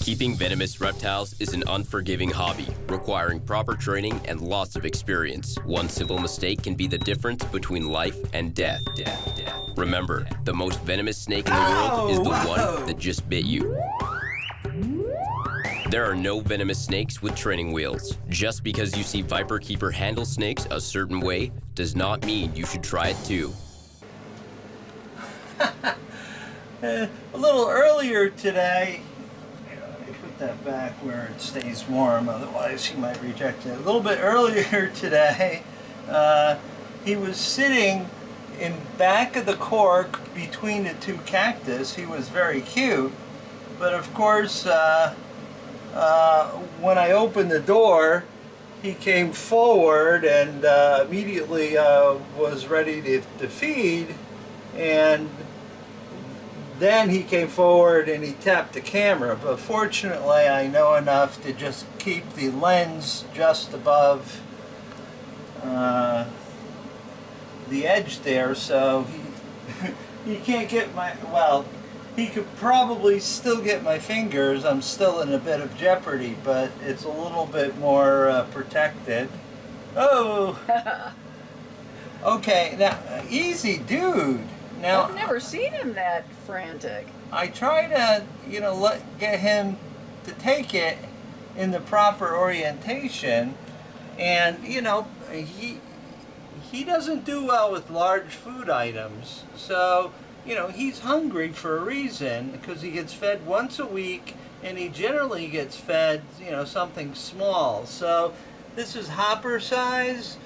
Keeping venomous reptiles is an unforgiving hobby, requiring proper training and lots of experience. One simple mistake can be the difference between life and death. Remember, the most venomous snake in the world is the one that just bit you. There are no venomous snakes with training wheels. Just because you see Viperkeeper handle snakes a certain way does not mean you should try it too. A little earlier today, I put that back where it stays warm, otherwise he might reject it. A little bit earlier today, he was sitting in back of the cork between the two cactus. He was very cute, but of course, when I opened the door, he came forward and immediately was ready to feed, and then he came forward and he tapped the camera. But fortunately, I know enough to just keep the lens just above the edge there, so he can't get my, well, he could probably still get my fingers. I'm still in a bit of jeopardy, but it's a little bit more protected. Oh! Okay, now, easy, dude. Now, I've never seen him that frantic. I try to, you know, get him to take it in the proper orientation, and, you know, he doesn't do well with large food items, so, you know, he's hungry for a reason, because he gets fed once a week, and he generally gets fed, you know, something small. So this is hopper size,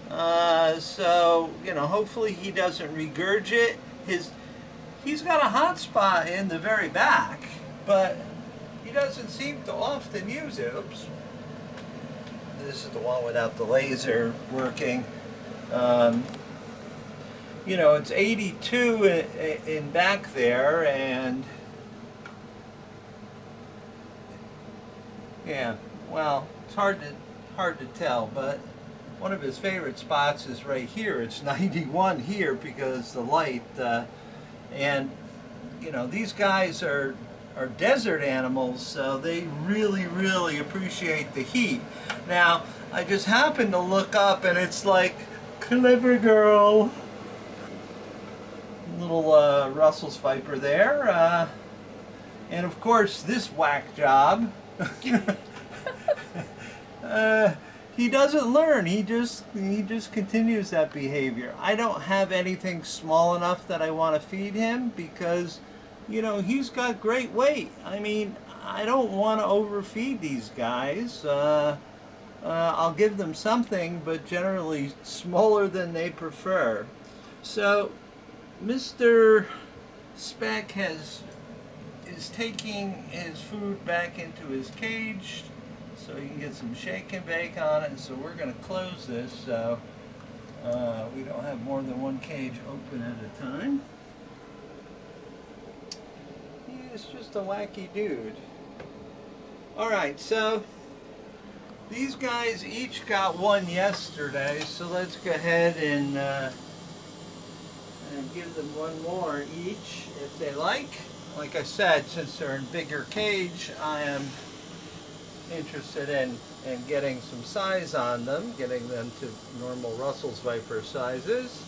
so, you know, hopefully he doesn't regurgitate. He's got a hot spot in the very back, but he doesn't seem to often use it. Oops. This is the one without the laser working. You know, it's 82 in back there, and yeah, well, it's hard to tell, but one of his favorite spots is right here. It's 91 here because the light, and you know, these guys are desert animals, so they really appreciate the heat. Now, I just happened to look up, and it's like, clever girl. Little Russell's Viper there, and of course this whack job. He doesn't learn. He just continues that behavior. I don't have anything small enough that I want to feed him because, you know, he's got great weight. I mean, I don't want to overfeed these guys. I'll give them something, but generally smaller than they prefer. So Mr. Speck is taking his food back into his cage so he can get some shake and bake on it. So we're going to close this so we don't have more than one cage open at a time. He's just a wacky dude. Alright, so these guys each got one yesterday, so let's go ahead and give them one more each if they like. Like I said, since they're in bigger cage, I am interested in getting some size on them, getting them to normal Russell's Viper sizes.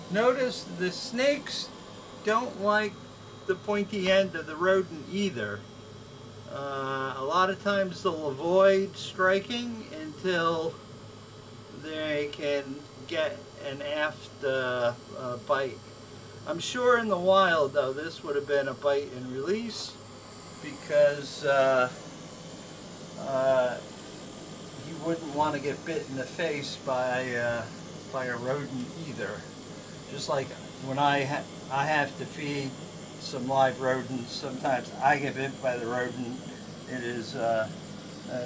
Notice the snakes don't like the pointy end of the rodent either. A lot of times they'll avoid striking until they can get an aft bite. I'm sure in the wild, though, this would have been a bite and release because he wouldn't want to get bit in the face by a rodent either. Just like when I have to feed some live rodents, sometimes I get bit by the rodent. It is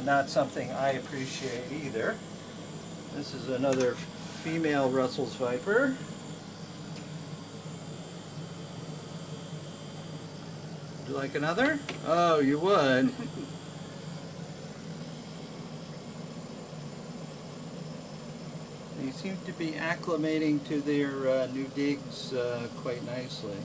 not something I appreciate either. This is another female Russell's Viper. Would you like another? Oh, you would. They seem to be acclimating to their new digs quite nicely.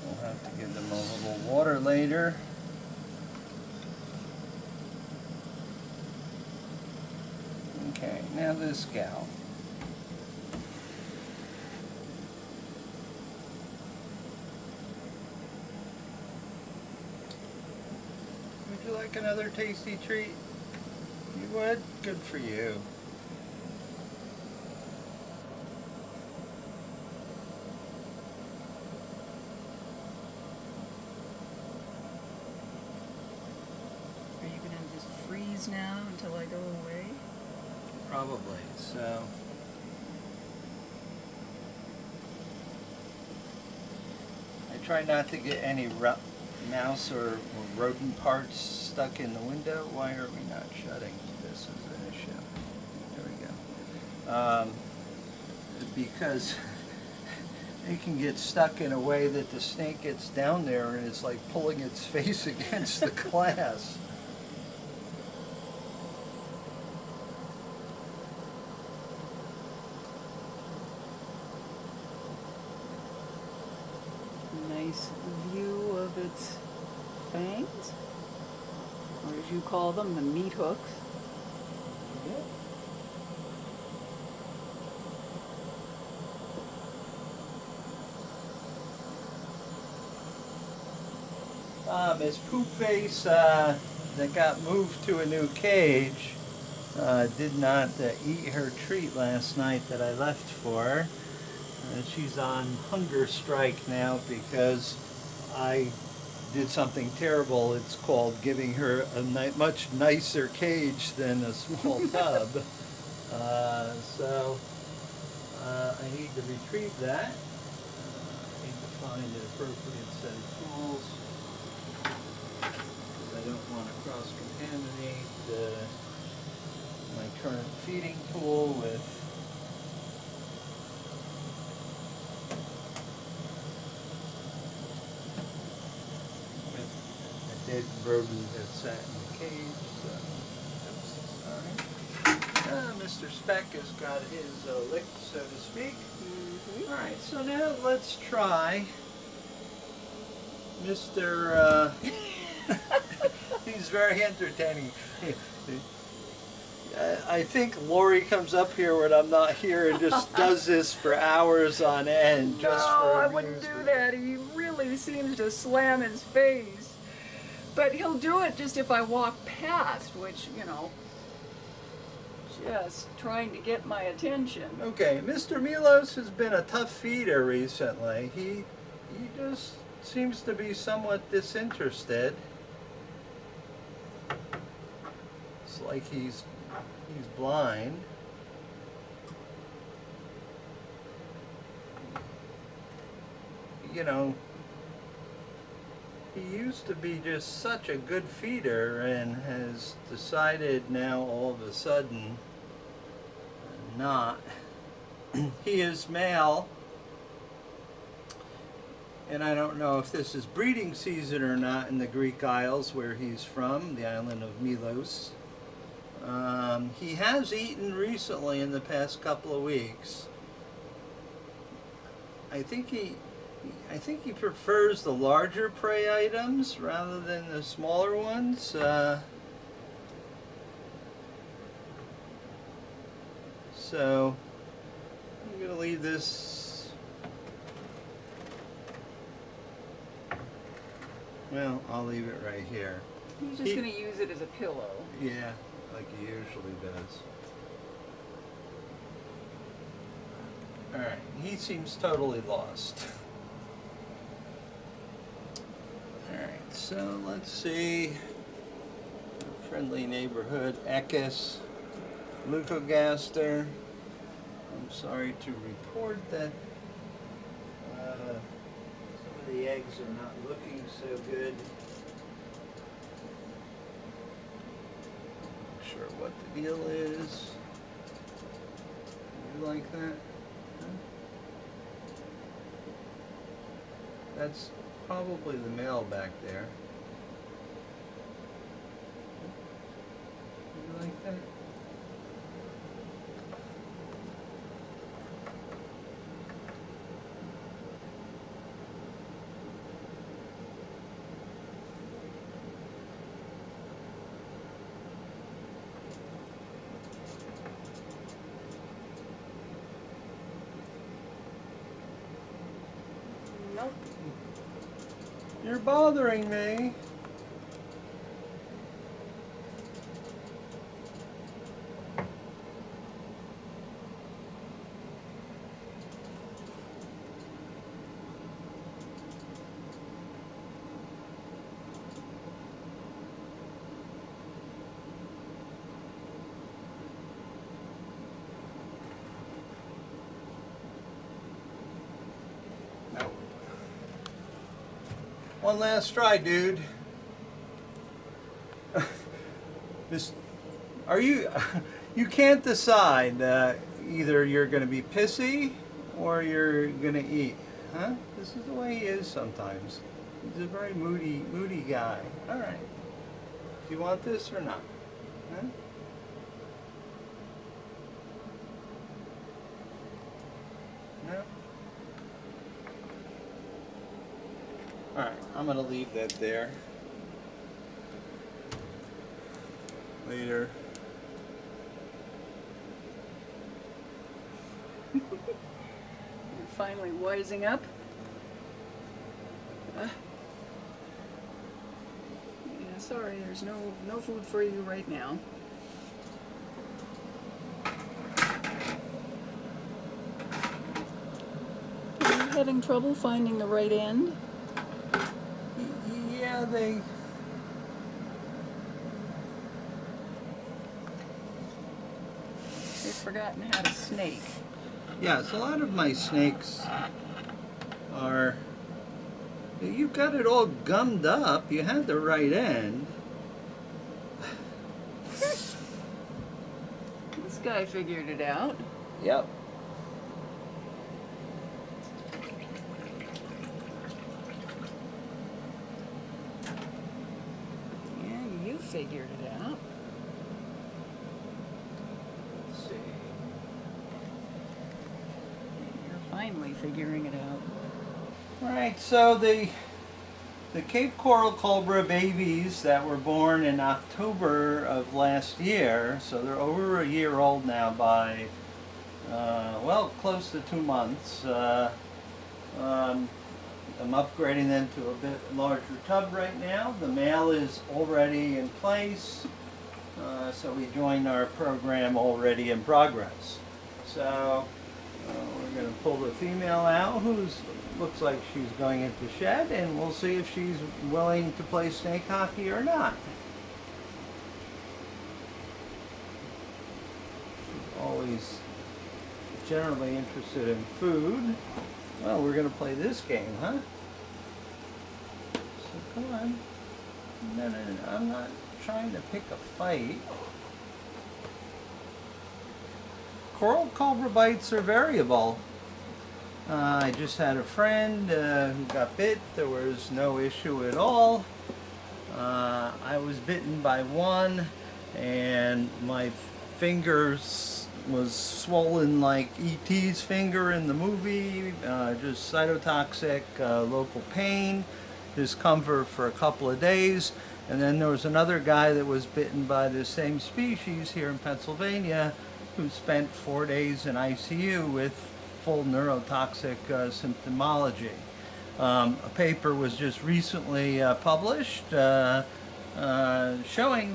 We'll have to give them a little water later. Okay, now this gal. Would you like another tasty treat? You would? Good for you. Are you gonna just freeze now until I go away? Probably, so. I try not to get any mouse or rodent parts stuck in the window. Why are we not shutting? This is an issue. There we go. Because it can get stuck in a way that the snake gets down there and it's like pulling its face against the glass. Nice view of its fangs, or as you call them, the meat hooks. Miss Poop Face that got moved to a new cage did not eat her treat last night that I left for her. She's on hunger strike now because I did something terrible. It's called giving her a much nicer cage than a small tub. So I need to retrieve that. I need to find an appropriate set of tools. I don't want to cross-contaminate my current feeding tool with a dead rodent that sat in the cage. So, Mr. Speck has got his lick, so to speak. Mm-hmm. All right, so now let's try Mr. He's very entertaining. I think Lori comes up here when I'm not here and just does this for hours on end. Just No, for I wouldn't do that. He really seems to slam his face. But he'll do it just if I walk past, which, you know, just trying to get my attention. Okay, Mr. Milos has been a tough feeder recently. He just seems to be somewhat disinterested. It's like he's blind. You know, he used to be just such a good feeder and has decided now all of a sudden not. He is male, and I don't know if this is breeding season or not in the Greek Isles where he's from, the island of Milos. He has eaten recently in the past couple of weeks. I think he prefers the larger prey items rather than the smaller ones. So I'm going to leave this. Well, I'll leave it right here. He's just going to use it as a pillow. Yeah, like he usually does. Alright, he seems totally lost. Alright, so let's see. Friendly neighborhood, Ekis, Leucogaster. I'm sorry to report that some of the eggs are not looking so good. Not sure what the deal is. You like that? That's probably the male back there. Nope. You're bothering me. No. One last try, dude. This, are you? You can't decide. Either you're going to be pissy or you're going to eat, huh? This is the way he is sometimes. He's a very moody guy. All right. Do you want this or not? Huh? No. All right. I'm going to leave that there. Later. You're finally wising up. Yeah, sorry, there's no food for you right now. Are you having trouble finding the right end? Yeah, they. They've forgotten how to snake. Yes, a lot of my snakes are. You've got it all gummed up. You had the right end. This guy figured it out. Yep. Yeah, you figured it out. Let's see. You're finally figuring it out. All right, so the Cape Coral Cobra babies that were born in October of last year, so they're over a year old now by, well, close to 2 months. I'm upgrading them to a bit larger tub right now. The male is already in place, so we joined our program already in progress. So we're going to pull the female out, who's looks like she's going into shed, and we'll see if she's willing to play snake hockey or not. She's always generally interested in food. Well, we're going to play this game, huh? So come on. No, I'm not trying to pick a fight. Coral cobra bites are variable. I just had a friend who got bit. There was no issue at all. I was bitten by one, and my fingers was swollen like E.T.'s finger in the movie. Just cytotoxic, local pain, discomfort for a couple of days. And then there was another guy that was bitten by the same species here in Pennsylvania, who spent 4 days in ICU with full neurotoxic symptomology. A paper was just recently published showing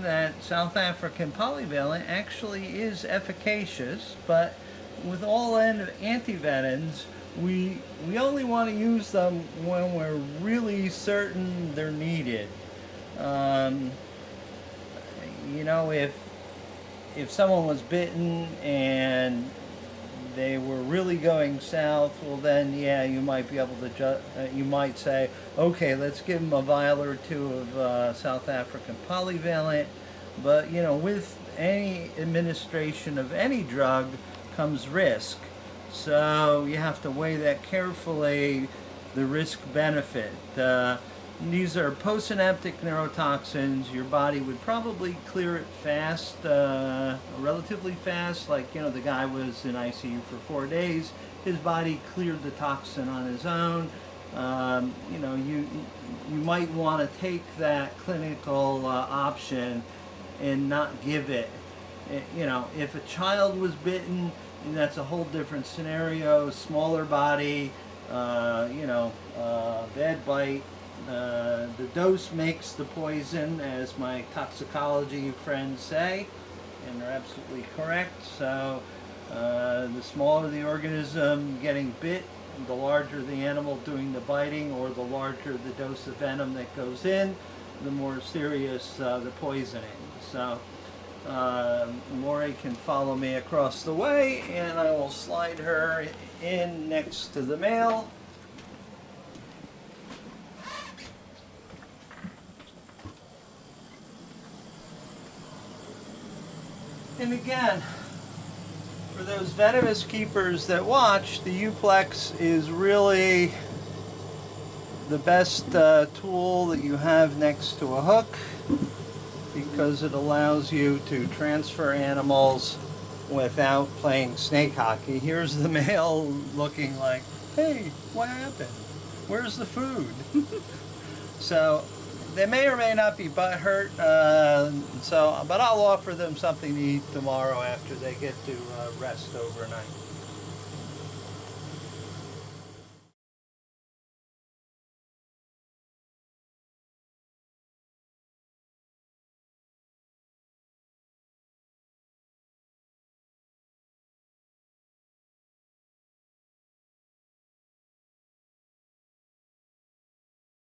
that South African polyvalent actually is efficacious, but with all antivenins, we only want to use them when we're really certain they're needed. You know, if someone was bitten and they were really going south, well then, yeah, you might be able to you might say, okay, let's give them a vial or two of South African polyvalent. But you know, with any administration of any drug comes risk, so you have to weigh that carefully, the risk benefit. These are postsynaptic neurotoxins. Your body would probably clear it fast, relatively fast. Like, you know, the guy was in ICU for 4 days. His body cleared the toxin on his own. You know, you might want to take that clinical option and not give it. You know, if a child was bitten, that's a whole different scenario. Smaller body, you know, bad bite. The dose makes the poison, as my toxicology friends say, and they're absolutely correct. So the smaller the organism getting bit, the larger the animal doing the biting, or the larger the dose of venom that goes in, the more serious the poisoning. So Lori can follow me across the way, and I will slide her in next to the male. And again, for those venomous keepers that watch, the Uplex is really the best tool that you have next to a hook, because it allows you to transfer animals without playing snake hockey. Here's the male looking like, hey, what happened? Where's the food? So they may or may not be butt hurt, but I'll offer them something to eat tomorrow after they get to rest overnight.